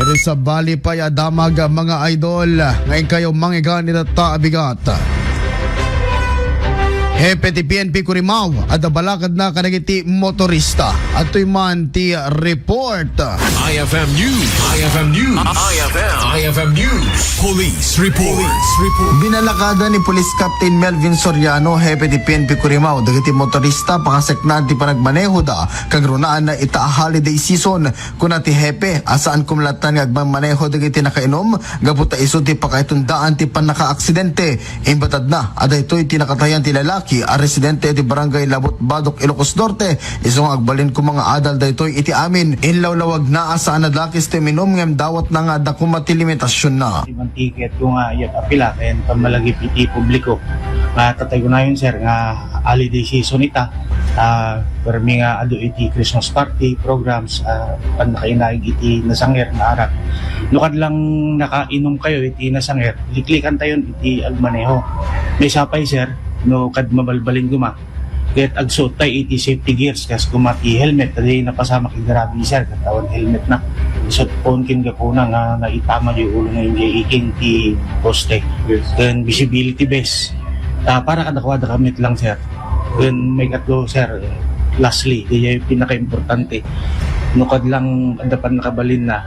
Eri sa bali pa ya damag mga idol. Ngayon kayo mangigan ni Tata Abigat. Hepe ti PNP Curimaw at balakad na kanagiti motorista at tuy man ti report. IFM News. IFM News. IFM News. Police Report. Binalakada ni Police Captain Melvin Soriano, hepe ti PNP Curimaw, dagiti motorista pakaseknan ti panagmaneho da kagrunaan na ita holiday season. Kuna ti hepe asaan kumlatan nga agmamaneho dagiti nakainom gaputa iso ti pakaitundaan ti panaka-aksidente. Imbatad na aday to'y tinakatayan ti lalaki a residente ti barangay Labot Badok, Ilocos Norte. Isong agbalin ko mga adal daytoy iti amin inlawlawag na asaan na dakis ti minom ngem dawat na nga dakumati limitasyon na. Ibang ticket ko nga yun apila kaya pamalagi piti publiko nga tatay ko na yun sir nga holiday season ita permi nga ado iti Christmas party programs panakainaig iti nasanger na arak nukad lang nakainom kayo iti nasanger liklikan tayo iti agmaneho may sapay sir no kad mabalbalin guma ket agsuot tay iti safety gears kas kumati helmet tadi napasama kay grabe sir katawan helmet na isot pon kin gakuna nga naitama yung ulo na yung iking ti poste then visibility base para kadakwada kamit lang sir then may katlo sir lastly di yung pinaka-importante nukad lang dapat nakabalin na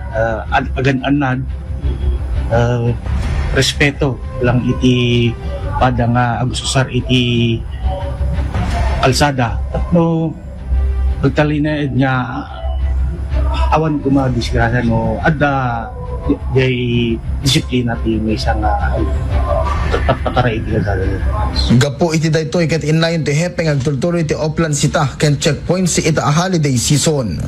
agan-anad respeto lang iti pada nga agusosar iti kalsada tapno pagtalinaid nga awan ko madisgrasya no adda jay disiplina ti may isang pataray iti kalsada. Gapo iti daytoy ket inlayon ti hepe nga agtultuloy ti Oplan sita ken checkpoint si ita a holiday season.